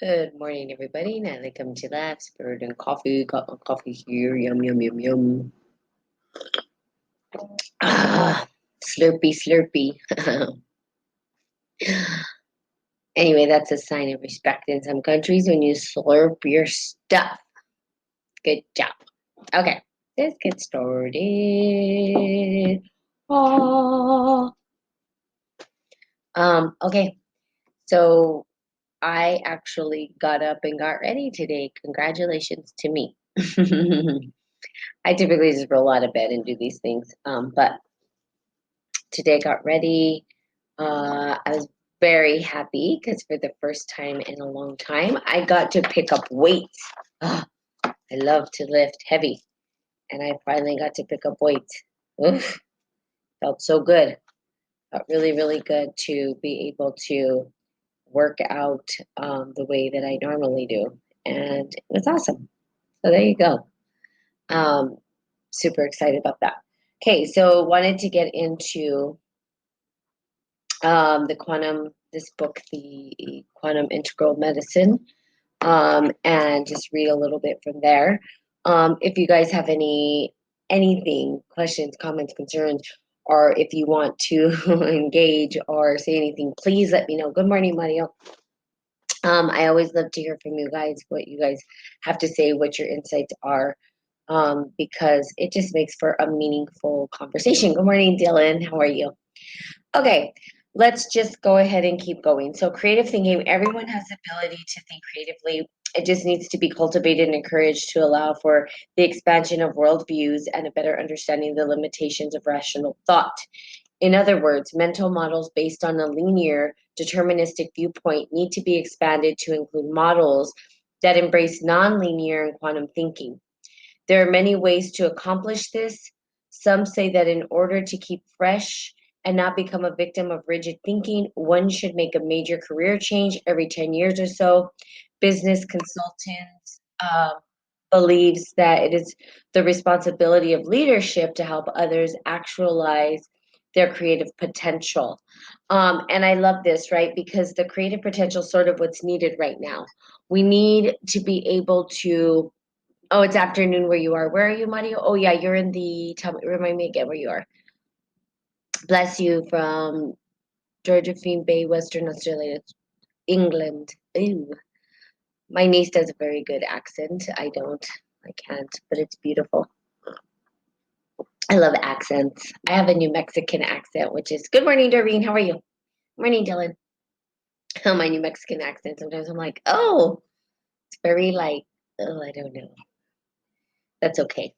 Good morning, everybody. Natalie coming to that. Spirit and coffee. Got my coffee here. Yum, yum, yum, yum. Ah, slurpy, slurpy. Anyway, that's a sign of respect in some countries when you slurp your stuff. Good job. Okay, let's get started. Ah. Okay, so I actually got up and got ready today. Congratulations to me. I typically just roll out of bed and do these things. But today I got ready. I was very happy because for the first time in a long time, I got to pick up weights. Ah, I love to lift heavy, and I finally got to pick up weights. Oof, felt so good. Felt really, really good to be able to work out the way that I normally do. And it was awesome. So there you go. Um, Super excited about that. Okay, so wanted to get into the this book, the Quantum Integral Medicine, and just read a little bit from there. If you guys have anything, questions, comments, concerns, or if you want to engage or say anything, please let me know. Good morning, Mario. I always love to hear from you guys, what you guys have to say, what your insights are, because it just makes for a meaningful conversation. Good morning, Dylan. How are you? Okay, let's just go ahead and keep going. So, creative thinking, everyone has the ability to think creatively. It just needs to be cultivated and encouraged to allow for the expansion of worldviews and a better understanding of the limitations of rational thought. In other words, mental models based on a linear, deterministic viewpoint need to be expanded to include models that embrace nonlinear and quantum thinking. There are many ways to accomplish this. Some say that in order to keep fresh and not become a victim of rigid thinking, one should make a major career change every 10 years or so. Business consultants believes that it is the responsibility of leadership to help others actualize their creative potential. And I love this, right? Because the creative potential is sort of what's needed right now. We need to be able to. Oh, it's afternoon where you are. Where are you, Mario? Oh, yeah, you're in the. Tell me, remind me again where you are. Bless you from Georgian Bay, Western Australia, England. Ooh, my niece does a very good accent. I don't. I can't, but it's beautiful. I love accents. I have a New Mexican accent, which is good morning, Doreen. How are you? Morning, Dylan. My New Mexican accent. Sometimes I'm like, oh, it's very like, oh, I don't know. That's okay.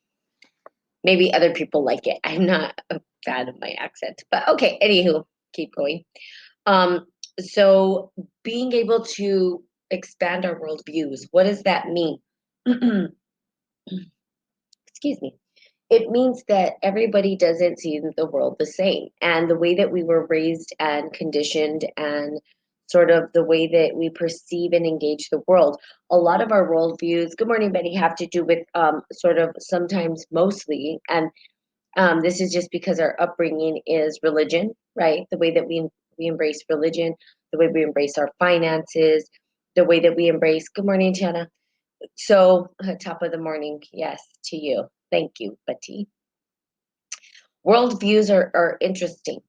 Maybe other people like it. I'm not a fan of my accent, but okay. Anywho, keep going. Um, so being able to expand our worldviews, what does that mean? Excuse me. It means that everybody doesn't see the world the same. And the way that we were raised and conditioned and sort of the way that we perceive and engage the world, a lot of our worldviews, good morning, Betty, have to do with sort of sometimes mostly, and this is just because our upbringing is religion, right? The way that we embrace religion, the way we embrace our finances, the way that we embrace, good morning, Tiana. So, top of the morning, yes, to you. Thank you, Betty. Worldviews are interesting.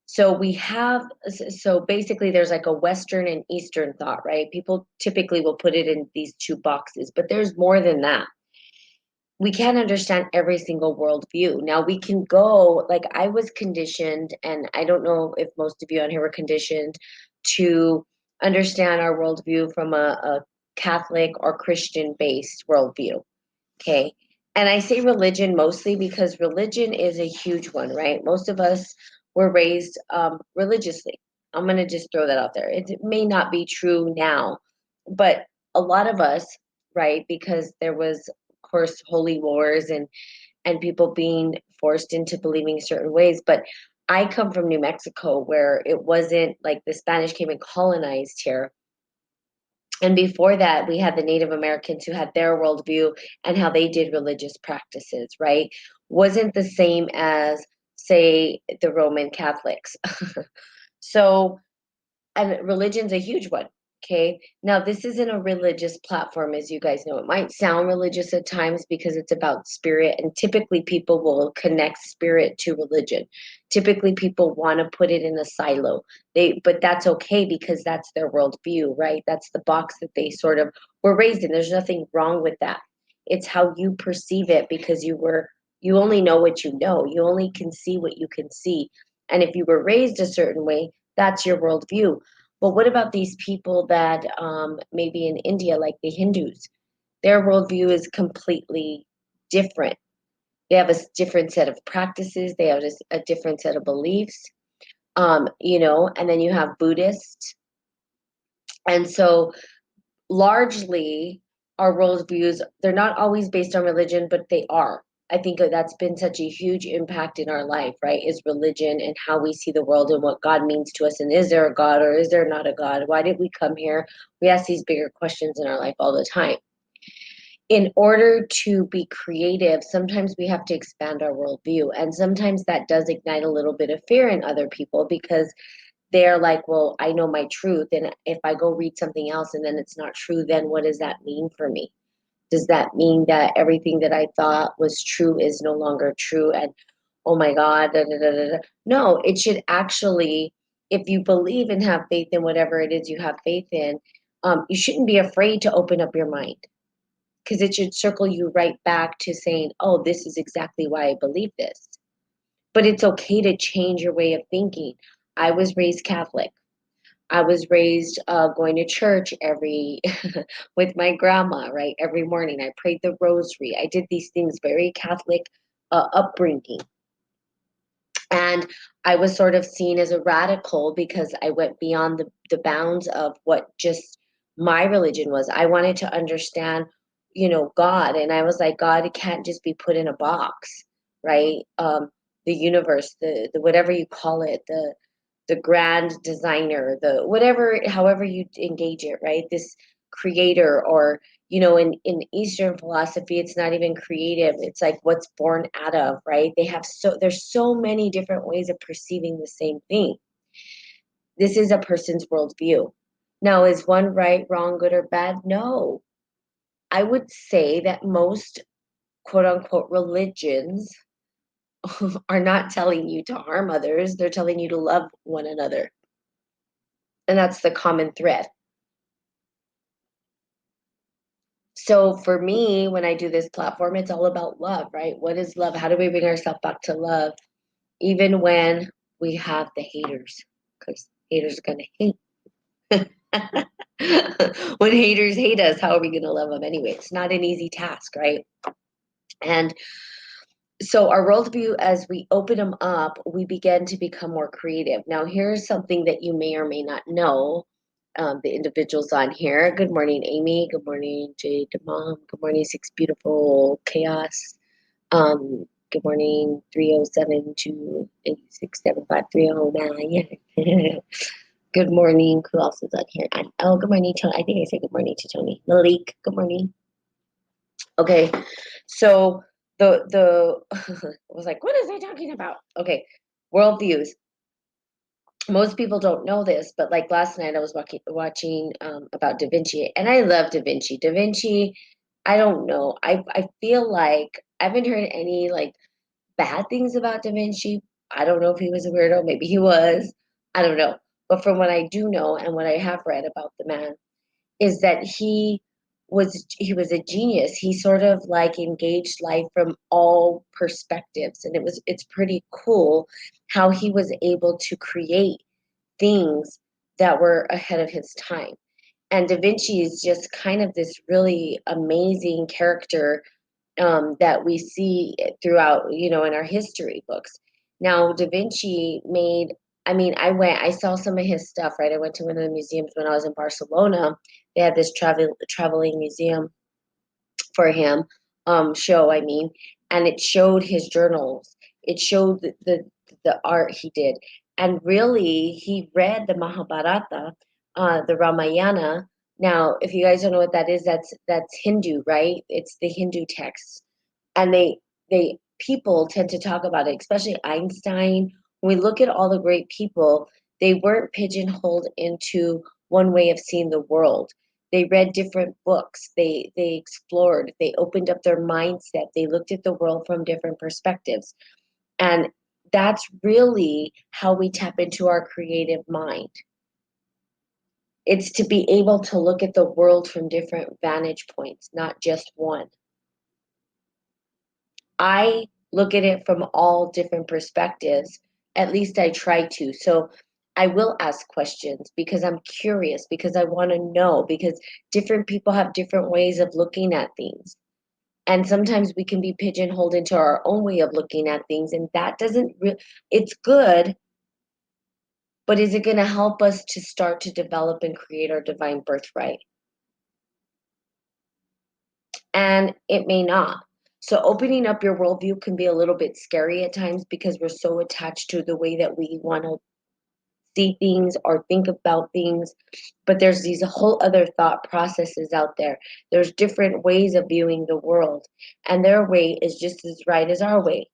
So we have, so basically there's like a Western and Eastern thought, right? People typically will put it in these two boxes, but there's more than that. We can't understand every single worldview. Now we can go, like I was conditioned, and I don't know if most of you on here were conditioned to understand our worldview from a Catholic or Christian based worldview. Okay. And I say religion mostly because religion is a huge one, right? Most of us were raised religiously. I'm going to just throw that out there. It may not be true now, but a lot of us, right? Because there was, of course, holy wars and people being forced into believing certain ways. But I come from New Mexico where it wasn't like the Spanish came and colonized here, and before that, we had the Native Americans who had their worldview and how they did religious practices, right? Wasn't the same as, say, the Roman Catholics. So, and religion's a huge one. Okay. Now, this isn't a religious platform, as you guys know. It might sound religious at times because it's about spirit, and typically people will connect spirit to religion. Typically, people want to put it in a silo. But that's okay because that's their worldview, right? That's the box that they sort of were raised in. There's nothing wrong with that. It's how you perceive it because you only know what you know. You only can see what you can see. And if you were raised a certain way, that's your worldview. But what about these people that maybe in India, like the Hindus, their worldview is completely different. They have a different set of practices. They have just a different set of beliefs. And then you have Buddhists, and so largely our worldviews, they're not always based on religion, but they are. I think that's been such a huge impact in our life, right? Is religion and how we see the world and what God means to us. And is there a God or is there not a God? Why did we come here? We ask these bigger questions in our life all the time. In order to be creative, sometimes we have to expand our worldview. And sometimes that does ignite a little bit of fear in other people because they're like, well, I know my truth. And if I go read something else and then it's not true, then what does that mean for me? Does that mean that everything that I thought was true is no longer true? And oh my God, da, da, da, da, da. No, it should actually, if you believe and have faith in whatever it is you have faith in, you shouldn't be afraid to open up your mind because it should circle you right back to saying, oh, this is exactly why I believe this. But it's okay to change your way of thinking. I was raised Catholic. I was raised going to church every with my grandma, right? Every morning I prayed the rosary. I did these things, very Catholic upbringing. And I was sort of seen as a radical because I went beyond the bounds of what just my religion was. I wanted to understand, God. And I was like, God can't just be put in a box, right? The universe, the whatever you call it, the grand designer, the whatever, however you engage it, right? This creator, or in Eastern philosophy, it's not even creative. It's like what's born out of, right? There's so many different ways of perceiving the same thing. This is a person's worldview. Now, is one right, wrong, good, or bad? No. I would say that most quote unquote religions are not telling you to harm others, they're telling you to love one another. And that's the common thread. So for me, when I do this platform, it's all about love, right? What is love? How do we bring ourselves back to love, even when we have the haters? Because haters are going to hate. When haters hate us, how are we going to love them anyway? It's not an easy task, right? And so our worldview, as we open them up, we begin to become more creative. Now, here's something that you may or may not know. The individuals on here. Good morning, Amy. Good morning, Jade, Mom. Good morning, Six Beautiful Chaos. Good morning, 307 to 8675309. Good morning. Who else is on here? Oh, good morning, Tony. I think I said good morning to Tony. Malik, good morning. Okay, so the I was like, what is I talking about? Okay, worldviews. Most people don't know this, but like last night I was watching about Da Vinci, and I love Da Vinci. Da Vinci, I don't know. I feel like I haven't heard any like bad things about Da Vinci. I don't know if he was a weirdo. Maybe he was. I don't know. But from what I do know and what I have read about the man, is that he was a genius. He sort of like engaged life from all perspectives, and it's pretty cool how he was able to create things that were ahead of his time. And Da Vinci is just kind of this really amazing character that we see throughout, in our history books. Now, Da Vinci made, I mean, I saw some of his stuff, right? I went to one of the museums when I was in Barcelona. They had this traveling museum for him, show, I mean, and it showed his journals. It showed the art he did. And really, he read the Mahabharata, the Ramayana. Now, if you guys don't know what that is, that's Hindu, right? It's the Hindu text. And they people tend to talk about it, especially Einstein. When we look at all the great people, they weren't pigeonholed into one way of seeing the world. They read different books. They explored. They opened up their mindset. They looked at the world from different perspectives. And that's really how we tap into our creative mind. It's to be able to look at the world from different vantage points, not just one. I look at it from all different perspectives. At least I try to. So I will ask questions because I'm curious, because I want to know, because different people have different ways of looking at things. And sometimes we can be pigeonholed into our own way of looking at things. And that doesn't really, it's good, but is it going to help us to start to develop and create our divine birthright? And it may not. So opening up your worldview can be a little bit scary at times because we're so attached to the way that we want to see things or think about things. But there's these whole other thought processes out there. There's different ways of viewing the world, and their way is just as right as our way.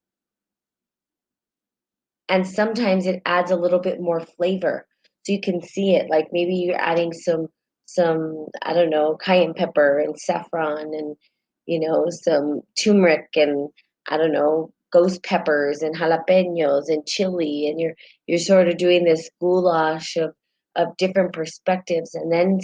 And sometimes it adds a little bit more flavor, so you can see it, like maybe you're adding some I don't know, cayenne pepper and saffron and some turmeric and I don't know, ghost peppers and jalapenos and chili, and you're sort of doing this goulash of different perspectives, and then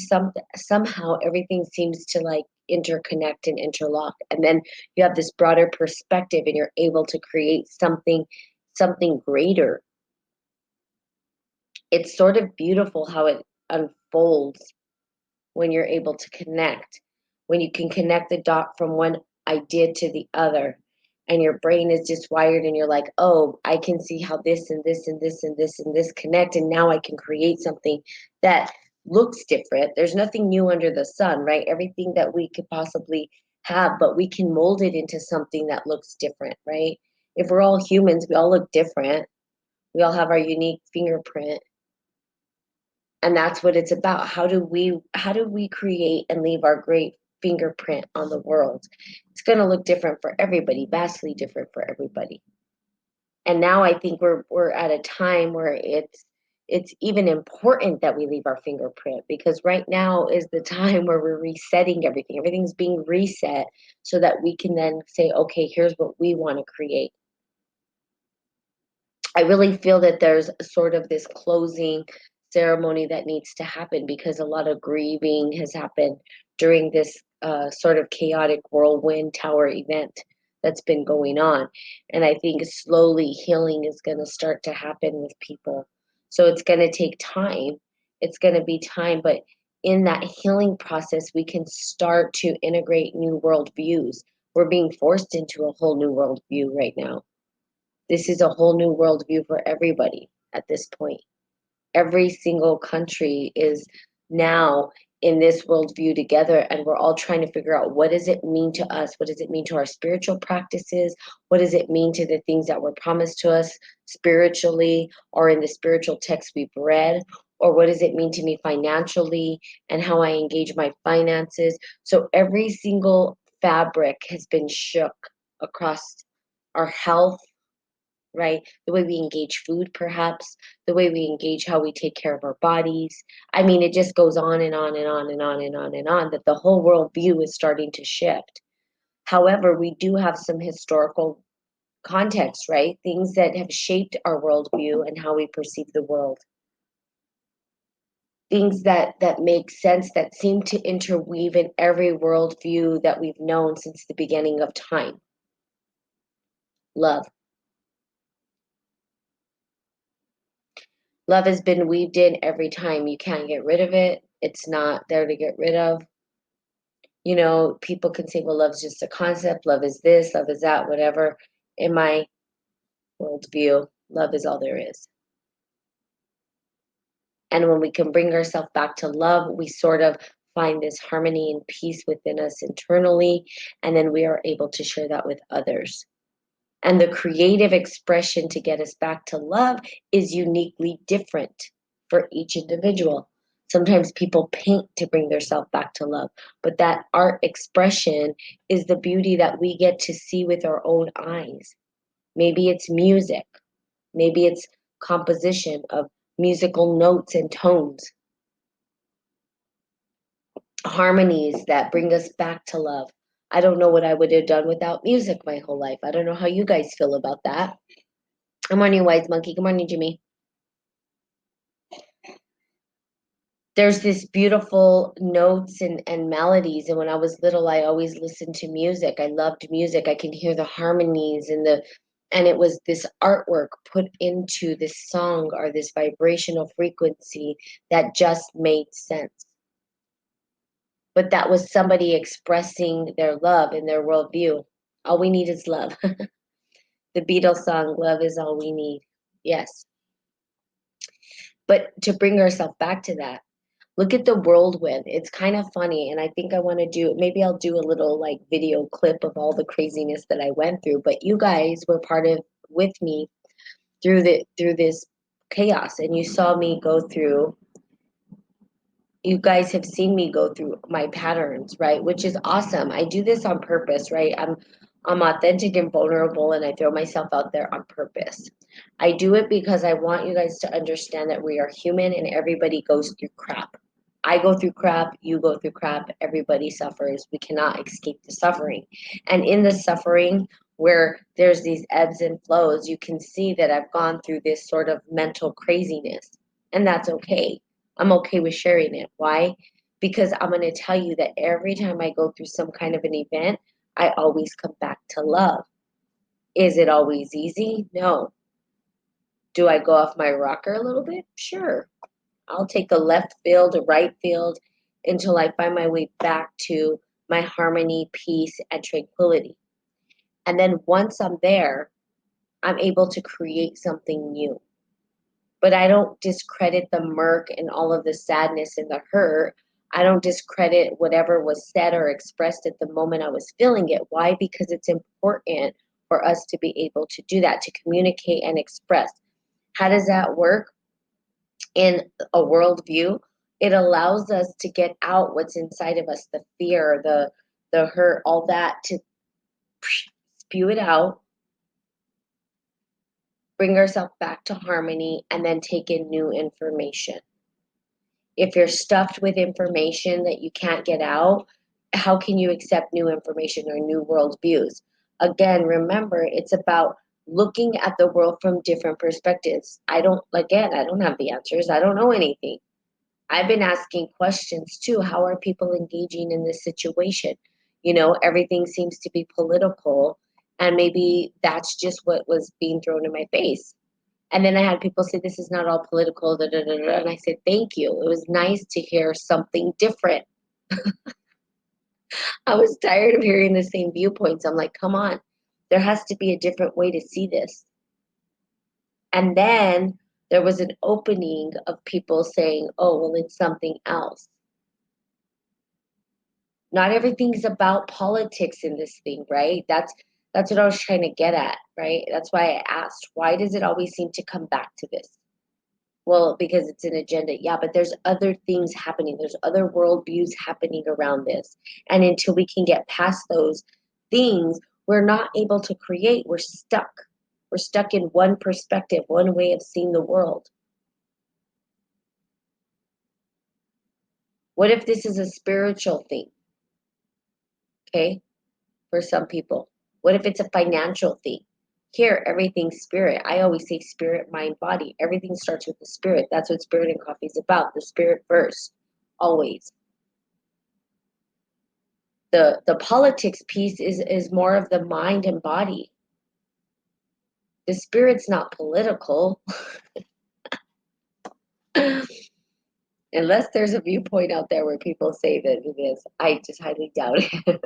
somehow everything seems to like interconnect and interlock, and then you have this broader perspective and you're able to create something greater. It's sort of beautiful how it unfolds when you're able to connect, when you can connect the dot from one idea to the other, and your brain is just wired, and you're like, oh, I can see how this and this and this and this and this connect, and now I can create something that looks different. There's nothing new under the sun, right? Everything that we could possibly have, but we can mold it into something that looks different, right? If we're all humans, we all look different. We all have our unique fingerprint, and that's what it's about. How do we create and leave our great fingerprint on the world? It's going to look different for everybody, vastly different for everybody. And now I think we're at a time where it's even important that we leave our fingerprint, because right now is the time where we're resetting everything. Everything's being reset so that we can then say, okay, here's what we want to create. I really feel that there's sort of this closing ceremony that needs to happen, because a lot of grieving has happened during this sort of chaotic whirlwind tower event that's been going on. And I think slowly healing is going to start to happen with people. So it's going to take time. It's going to be time. But in that healing process, we can start to integrate new worldviews. We're being forced into a whole new worldview right now. This is a whole new worldview for everybody at this point. Every single country is now in this worldview together, and we're all trying to figure out, what does it mean to us? What does it mean to our spiritual practices? What does it mean to the things that were promised to us spiritually or in the spiritual texts we've read? Or what does it mean to me financially and how I engage my finances? So every single fabric has been shook across our health, right? The way we engage food, perhaps, the way we engage how we take care of our bodies. I mean, it just goes on and on and on and on and on and on, that the whole world view is starting to shift. However, we do have some historical context, right? Things that have shaped our worldview and how we perceive the world. Things that make sense, that seem to interweave in every worldview that we've known since the beginning of time. Love. Love has been weaved in every time. You can't get rid of it. It's not there to get rid of. People can say, well, love's just a concept. Love is this, love is that, whatever. In my worldview, love is all there is. And when we can bring ourselves back to love, we sort of find this harmony and peace within us internally. And then we are able to share that with others. And the creative expression to get us back to love is uniquely different for each individual. Sometimes people paint to bring themselves back to love, but that art expression is the beauty that we get to see with our own eyes. Maybe it's music, maybe it's composition of musical notes and tones. harmonies that bring us back to love. I don't know what I would have done without music my whole life. I don't know how you guys feel about that. Good morning, Wise Monkey. Good morning, Jimmy. There's this beautiful notes and melodies. And when I was little, I always listened to music. I loved music. I can hear the harmonies and it was this artwork put into this song or this vibrational frequency that just made sense. But that was somebody expressing their love and their worldview. All we need is love. The Beatles song, Love is All We Need. Yes. But to bring ourselves back to that, look at the whirlwind. It's kind of funny. And I think I want to do, maybe I'll do a little like video clip of all the craziness that I went through. But you guys were part of with me through this chaos. And you saw me go through, you guys have seen me go through my patterns, right? Which is awesome. I do this on purpose, right? I'm authentic and vulnerable and I throw myself out there on purpose. I do it because I want you guys to understand that we are human and everybody goes through crap. I go through crap, you go through crap, everybody suffers. We cannot escape the suffering. And in the suffering, where there's these ebbs and flows, you can see that I've gone through this sort of mental craziness. And that's okay. I'm okay with sharing it. Why? Because I'm going to tell you that every time I go through some kind of an event, I always come back to love. Is it always easy? No. Do I go off my rocker a little bit? Sure. I'll take the left field, the right field until I find my way back to my harmony, peace, and tranquility. And then once I'm there, I'm able to create something new. But I don't discredit the murk and all of the sadness and the hurt. I don't discredit whatever was said or expressed at the moment I was feeling it. Why? Because it's important for us to be able to do that, to communicate and express. How does that work in a worldview? It allows us to get out what's inside of us, the fear, the hurt, all that, to spew it out, bring ourselves back to harmony, and then take in new information. If you're stuffed with information that you can't get out, how can you accept new information or new worldviews? Again, remember, it's about looking at the world from different perspectives. I don't have the answers. I don't know anything. I've been asking questions too. How are people engaging in this situation? Everything seems to be political, and maybe that's just what was being thrown in my face. And then I had people say, this is not all political, da, da, da, da. And I said, thank you. It was nice to hear something different. I was tired of hearing the same viewpoints. I'm like, come on, there has to be a different way to see this. And then there was an opening of people saying, oh, well, it's something else. Not everything's about politics in this thing, right? That's what I was trying to get at, right? That's why I asked, why does it always seem to come back to this? Well, because it's an agenda. Yeah, but there's other things happening. There's other worldviews happening around this. And until we can get past those things, we're not able to create. We're stuck. We're stuck in one perspective, one way of seeing the world. What if this is a spiritual thing? Okay, for some people. What if it's a financial thing? Here, everything's spirit. I always say spirit, mind, body. Everything starts with the spirit. That's what Spirit and Coffee is about. The spirit first, always. The politics piece is more of the mind and body. The spirit's not political. Unless there's a viewpoint out there where people say that it is. I just highly doubt it.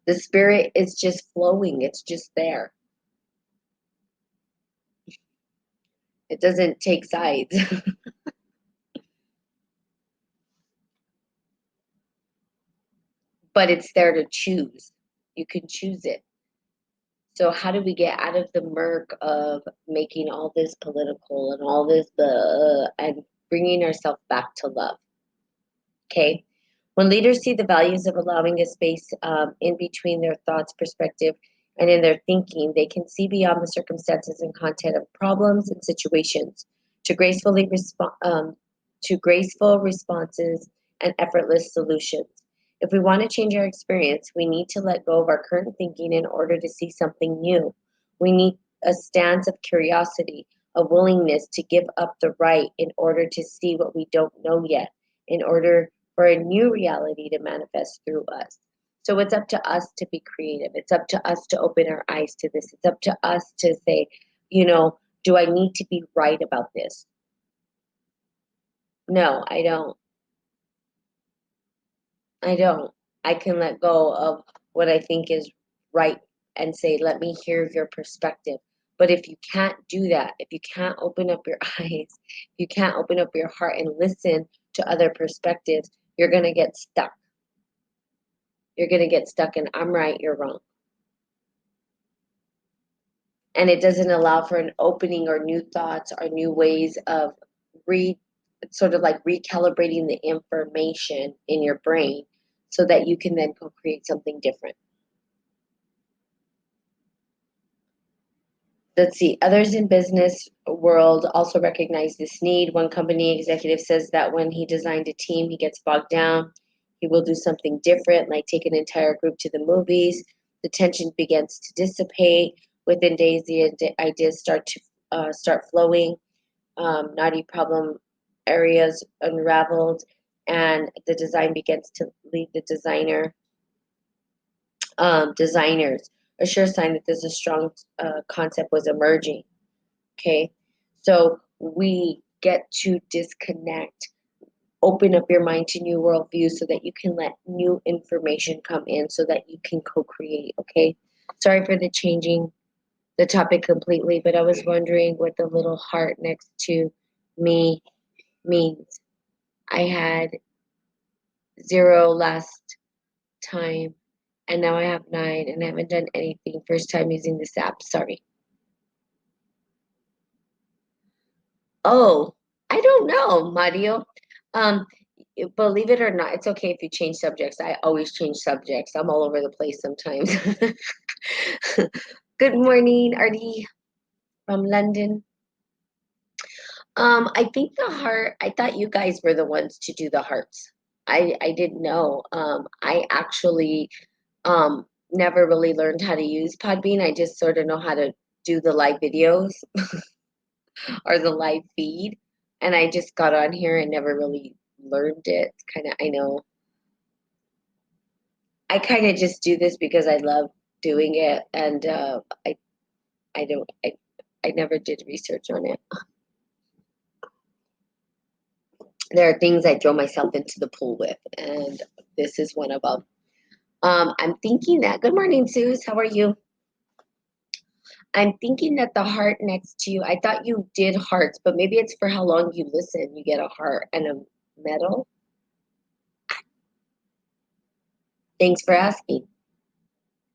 The spirit is just flowing. It's just there. It doesn't take sides. But it's there to choose. You can choose it. So how do we get out of the murk of making all this political and all this and bringing ourselves back to love? Okay. When leaders see the values of allowing a space in between their thoughts, perspective, and in their thinking, they can see beyond the circumstances and content of problems and situations to gracefully respond. to graceful responses and effortless solutions. If we want to change our experience, we need to let go of our current thinking in order to see something new. We need a stance of curiosity, a willingness to give up the right in order to see what we don't know yet, in order for a new reality to manifest through us. So it's up to us to be creative. It's up to us to open our eyes to this. It's up to us to say, do I need to be right about this? No, I don't. I don't. I can let go of what I think is right and say, let me hear your perspective. But if you can't do that, if you can't open up your eyes, if you can't open up your heart and listen to other perspectives, you're going to get stuck. You're going to get stuck in I'm right, you're wrong. And it doesn't allow for an opening or new thoughts or new ways of re sort of like recalibrating the information in your brain so that you can then co-create something different. Let's see. Others in business world also recognize this need. One company executive says that when he designed a team, he gets bogged down. He will do something different, like take an entire group to the movies. The tension begins to dissipate. Within days, the ideas start flowing. Knotty problem areas unraveled, and the design begins to lead the designers. A sure sign that there's a strong concept was emerging. Okay, so we get to disconnect, open up your mind to new worldviews so that you can let new information come in so that you can co-create. Okay, sorry for the changing the topic completely, but I was wondering what the little heart next to me means. I had 0 last time, and now I have 9, and I haven't done anything. First time using this app. Sorry. Oh, I don't know, Mario. Um, Believe it or not, it's okay if you change subjects. I always change subjects. I'm all over the place sometimes. Good morning, Artie from London. I think the heart, I thought you guys were the ones to do the hearts. I didn't know. I actually never really learned how to use Podbean. I just sort of know how to do the live videos or the live feed. And I just got on here and never really learned it. Kind of, I know. I kind of just do this because I love doing it, and I don't I never did research on it. There are things I throw myself into the pool with, and this is one of them. I'm thinking that. Good morning, Suze. How are you? I'm thinking that the heart next to you. I thought you did hearts, but maybe it's for how long you listen. You get a heart and a medal. Thanks for asking.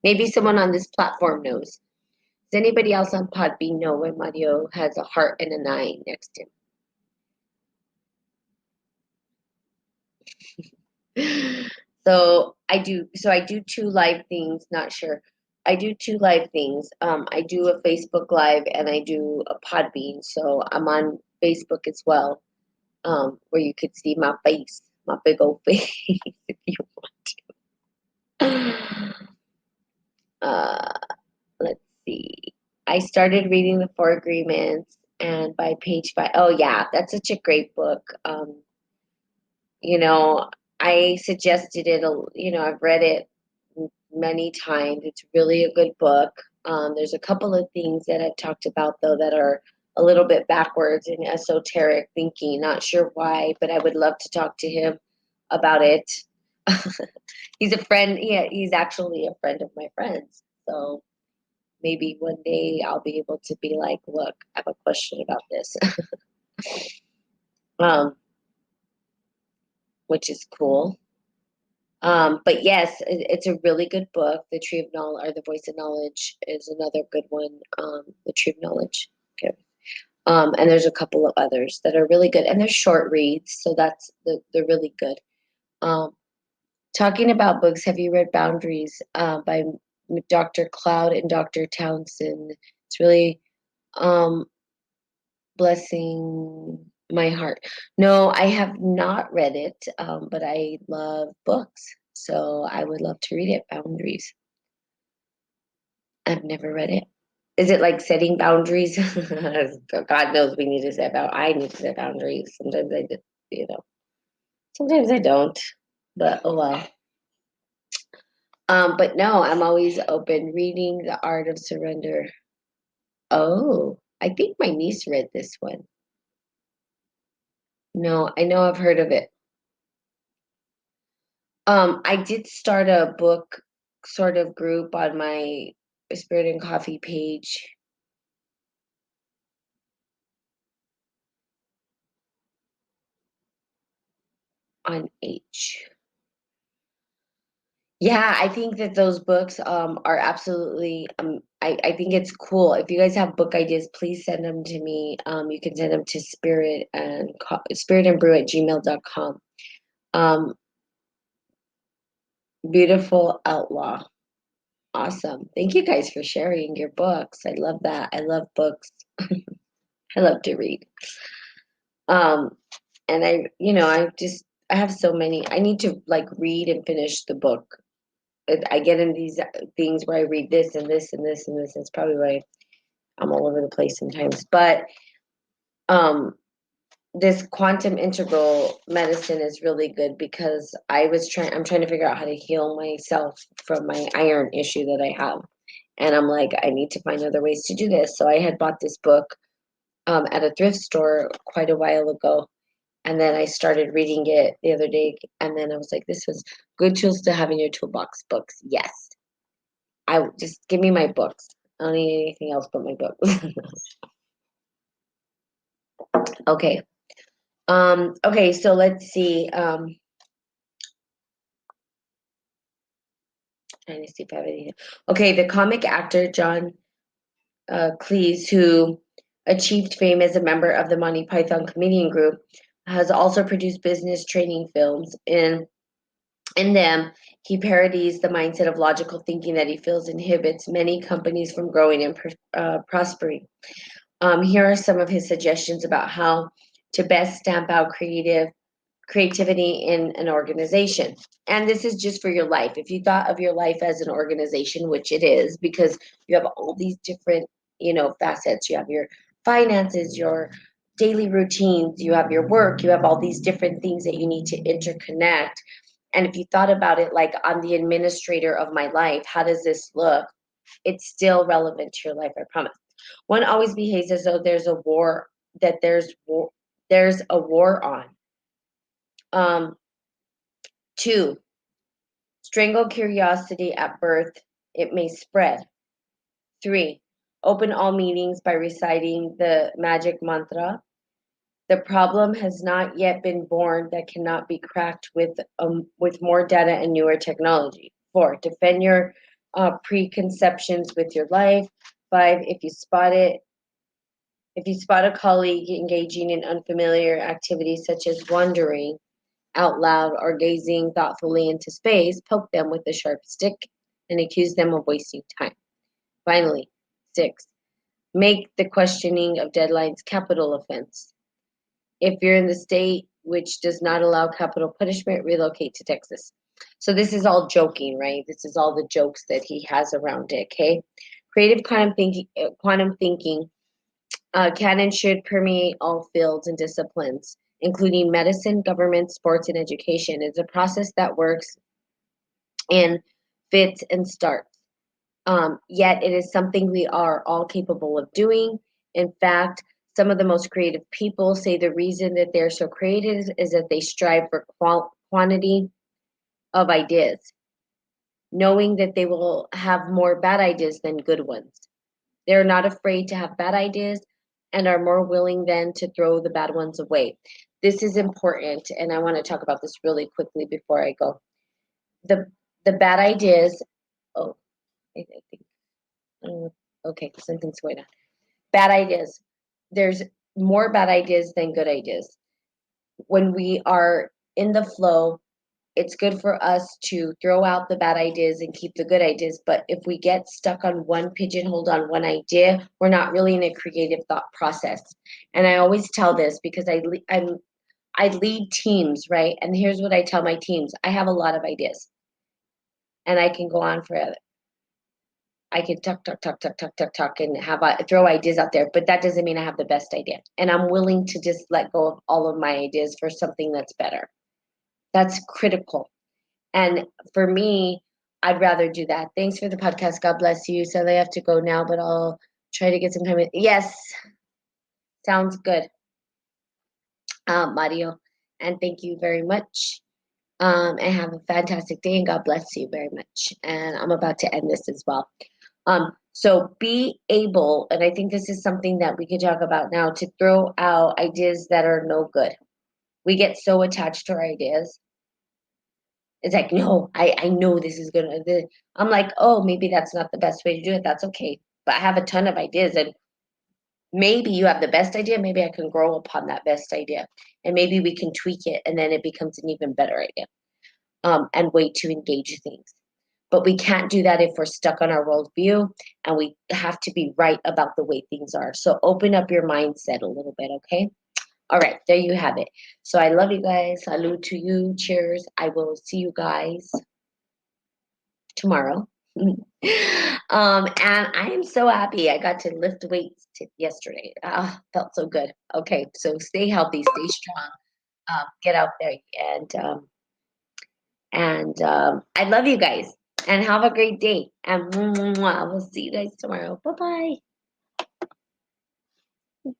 Maybe someone on this platform knows. Does anybody else on Podbean know when Mario has a heart and a 9 next to him? So I do 2 live things, not sure. I do 2 live things. I do a Facebook Live and I do a Podbean. So I'm on Facebook as well, where you could see my face, my big old face if you want. Uh, let's see. I started reading the Four Agreements, and by page 5, oh yeah, that's such a great book. You know, I suggested it. I've read it many times. It's really a good book. There's a couple of things that I've talked about though that are a little bit backwards in esoteric thinking. Not sure why, but I would love to talk to him about it. He's a friend. Yeah, he's actually a friend of my friends. So maybe one day I'll be able to be like, look, I have a question about this. um, which is cool. But yes, it's a really good book. The Tree of Knowledge or the Voice of Knowledge is another good one. The Tree of Knowledge. Okay. And there's a couple of others that are really good, and they're short reads, so they're really good. Um, Talking about books, have you read Boundaries by Dr. Cloud and Dr. Townsend? It's really blessing. My heart. No, I have not read it, but I love books, so I would love to read it. Boundaries. I've never read it. Is it like setting boundaries? God knows we need to set about. I need to set boundaries. Sometimes I just, you know, sometimes I don't. But oh well. But no, I'm always open. Reading The Art of Surrender. Oh, I think my niece read this one. No, I know I've heard of it. I did start a book sort of group on my Spirit and Coffee page on H. Yeah, I think that those books are absolutely I think it's cool. If you guys have book ideas, please send them to me. You can send them to spiritandbrew@gmail.com. Um, Beautiful Outlaw. Awesome. Thank you guys for sharing your books. I love that. I love books. I love to read. Um, and I have so many. I need to like read and finish the book. I get in these things where I read this and this and this and this. It's probably why I'm all over the place sometimes. But um, this quantum integral medicine is really good because I'm trying to figure out how to heal myself from my iron issue that I have. And I'm like, I need to find other ways to do this. So I had bought this book at a thrift store quite a while ago. And then I started reading it the other day. And then I was like, this was good tools to have in your toolbox. Books. Yes. I just give me my books. I don't need anything else but my books. Okay. Okay, so let's see. Trying to see if I have anything. Okay, the comic actor John Cleese, who achieved fame as a member of the Monty Python comedian group, has also produced business training films. In them, he parodies the mindset of logical thinking that he feels inhibits many companies from growing and prospering. Here are some of his suggestions about how to best stamp out creativity in an organization. And this is just for your life. If you thought of your life as an organization, which it is, because you have all these different, facets. You have your finances, your daily routines, you have your work, you have all these different things that you need to interconnect. And if you thought about it like I'm the administrator of my life, how does this look? It's still relevant to your life, I promise. One always behaves as though there's a war on. Um, Two, strangle curiosity at birth, it may spread. Three, open all meetings by reciting the magic mantra. The problem has not yet been born that cannot be cracked with more data and newer technology. Four, defend your preconceptions with your life. Five, if you spot a colleague engaging in unfamiliar activities such as wandering out loud or gazing thoughtfully into space, poke them with a sharp stick and accuse them of wasting time. Finally, six, make the questioning of deadlines capital offense. If you're in the state which does not allow capital punishment, relocate to Texas. So this is all joking, right? This is all the jokes that he has around it. Okay, creative quantum thinking can and should permeate all fields and disciplines, including medicine, government, sports, and education. It's a process that works and fits and starts. Yet it is something we are all capable of doing. In fact, some of the most creative people say the reason that they're so creative is that they strive for quantity of ideas, knowing that they will have more bad ideas than good ones. They're not afraid to have bad ideas and are more willing then to throw the bad ones away. This is important, and I want to talk about this really quickly before I go. The the bad ideas. Oh, I think. Okay, something's going on. Bad ideas. There's more bad ideas than good ideas. When we are in the flow, it's good for us to throw out the bad ideas and keep the good ideas. But if we get stuck on one pigeonholed on one idea, we're not really in a creative thought process. And I always tell this because I lead teams, right? And here's what I tell my teams: I have a lot of ideas, and I can go on forever. I can talk, and throw ideas out there, but that doesn't mean I have the best idea. And I'm willing to just let go of all of my ideas for something that's better. That's critical. And for me, I'd rather do that. Thanks for the podcast. God bless you. So I have to go now, but I'll try to get some time. Yes, sounds good, Mario. And thank you very much. And have a fantastic day, and God bless you very much. And I'm about to end this as well. So be able, and I think this is something that we could talk about now, to throw out ideas that are no good. We get so attached to our ideas. It's like, no, I know this is gonna. I'm like, oh, maybe that's not the best way to do it. That's okay. But I have a ton of ideas, and maybe you have the best idea. Maybe I can grow upon that best idea, and maybe we can tweak it, and then it becomes an even better idea. And way to engage things. But we can't do that if we're stuck on our worldview, and we have to be right about the way things are. So open up your mindset a little bit, okay? All right, there you have it. So I love you guys. Salud to you. Cheers. I will see you guys tomorrow. And I am so happy I got to lift weights yesterday. Felt so good. Okay, so stay healthy, stay strong, get out there, and I love you guys. And have a great day. And we'll see you guys tomorrow. Bye bye.